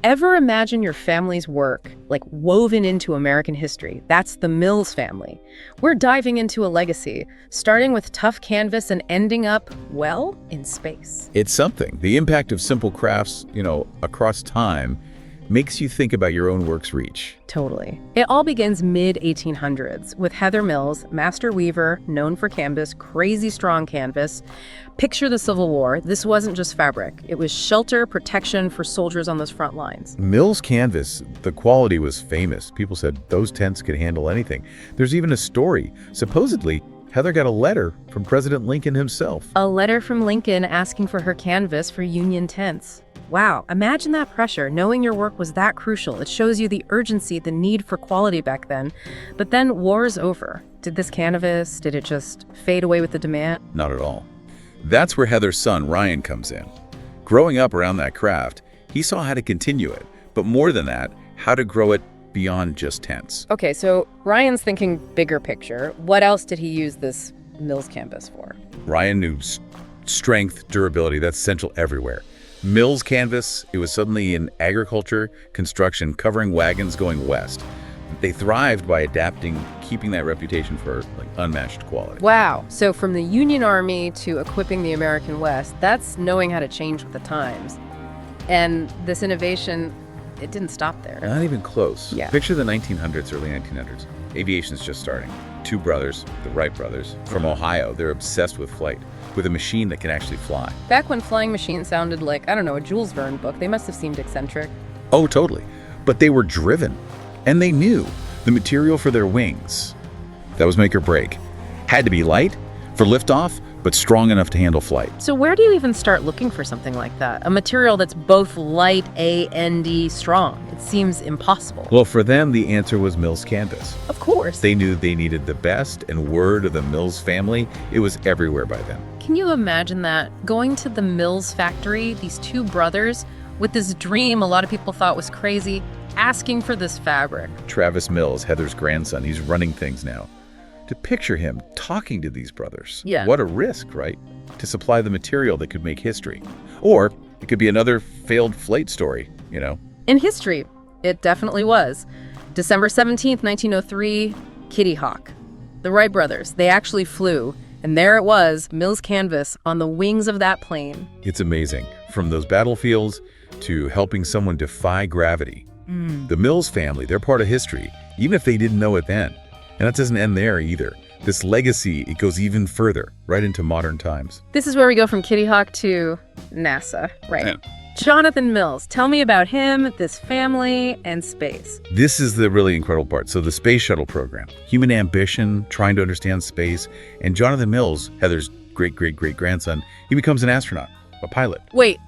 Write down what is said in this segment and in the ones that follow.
Ever imagine your family's work, like woven into American history? That's the Mills family. We're diving into a legacy, starting with tough canvas and ending up, well, in space. It's something. The impact of simple crafts, across time makes you think about your own work's reach. Totally. It all begins mid-1800s with Heather Mills, master weaver, known for canvas, crazy strong canvas. Picture the Civil War. This wasn't just fabric. It was shelter, protection for soldiers on those front lines. Mills canvas, the quality was famous. People said those tents could handle anything. There's even a story. Supposedly, Heather got a letter from President Lincoln himself. A letter from Lincoln asking for her canvas for Union tents. Wow, imagine that pressure, knowing your work was that crucial. It shows you the urgency, the need for quality back then. But then war's over. Did this canvas, did it just fade away with the demand? Not at all. That's where Heather's son, Ryan, comes in. Growing up around that craft, he saw how to continue it, but more than that, how to grow it beyond just tents. Okay, so Ryan's thinking bigger picture. What else did he use this Mills canvas for? Ryan knew strength, durability, that's essential everywhere. Mills canvas, it was suddenly in agriculture, construction, covering wagons going west. They thrived by adapting, keeping that reputation for unmatched quality. Wow, so from the Union Army to equipping the American West, that's knowing how to change with the times. And this innovation, it didn't stop there. Not even close. Yeah. Picture the 1900s, early 1900s. Aviation's just starting. Two brothers, the Wright brothers, from Ohio, they're obsessed with flight, with a machine that can actually fly. Back when flying machines sounded like, I don't know, a Jules Verne book, they must have seemed eccentric. Oh, totally. But they were driven, and they knew the material for their wings, that was make or break, had to be light for liftoff, but strong enough to handle flight. So where do you even start looking for something like that? A material that's both light and strong. It seems impossible. Well, for them, the answer was Mills canvas. Of course. They knew they needed the best, and word of the Mills family, it was everywhere by then. Can you imagine that? Going to the Mills factory, these two brothers, with this dream a lot of people thought was crazy, asking for this fabric. Travis Mills, Heather's grandson, he's running things now. To picture him talking to these brothers. Yeah. What a risk, right? To supply the material that could make history. Or it could be another failed flight story, In history, it definitely was. December 17th, 1903, Kitty Hawk. The Wright brothers, they actually flew, and there it was, Mills canvas on the wings of that plane. It's amazing. From those battlefields to helping someone defy gravity. The Mills family, they're part of history, even if they didn't know it then. And that doesn't end there either. This legacy, it goes even further, right into modern times. This is where we go from Kitty Hawk to NASA, right? Yeah. Jonathan Mills, tell me about him, this family, and space. This is the really incredible part. So the Space Shuttle program, human ambition, trying to understand space, and Jonathan Mills, Heather's great-great-great-grandson, he becomes an astronaut, a pilot. Wait,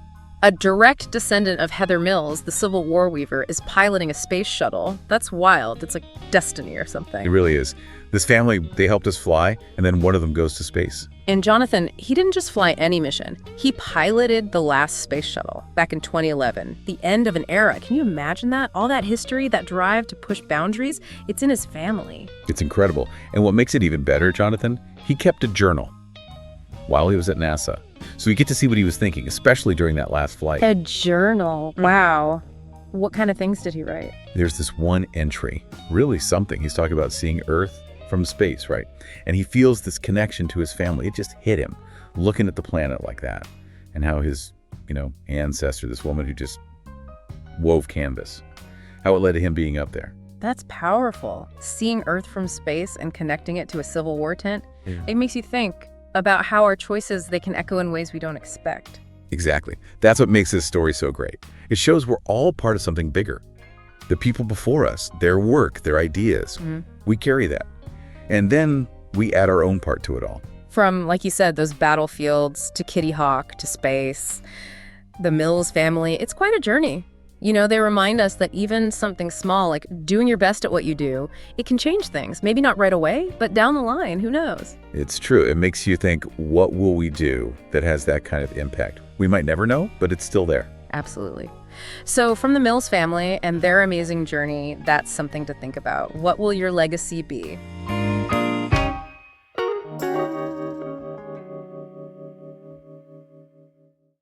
a direct descendant of Heather Mills, the Civil War weaver, is piloting a space shuttle. That's wild. It's like destiny or something. It really is. This family, they helped us fly, and then one of them goes to space. And Jonathan, he didn't just fly any mission. He piloted the last space shuttle back in 2011, the end of an era. Can you imagine that? All that history, that drive to push boundaries, it's in his family. It's incredible. And what makes it even better, Jonathan, he kept a journal while he was at NASA. So you get to see what he was thinking, especially during that last flight. A journal. Wow. What kind of things did he write? There's this one entry, really something. He's talking about seeing Earth from space, right? And he feels this connection to his family. It just hit him, looking at the planet like that, and how his, ancestor, this woman who just wove canvas, how it led to him being up there. That's powerful. Seeing Earth from space and connecting it to a Civil War tent, It makes you think about how our choices, they can echo in ways we don't expect. Exactly. That's what makes this story so great. It shows we're all part of something bigger. The people before us, their work, their ideas, we carry that. And then we add our own part to it all. From, like you said, those battlefields to Kitty Hawk to space, the Mills family, it's quite a journey. They remind us that even something small, like doing your best at what you do, it can change things. Maybe not right away, but down the line, who knows? It's true. It makes you think, what will we do that has that kind of impact? We might never know, but it's still there. Absolutely. So from the Mills family and their amazing journey, that's something to think about. What will your legacy be?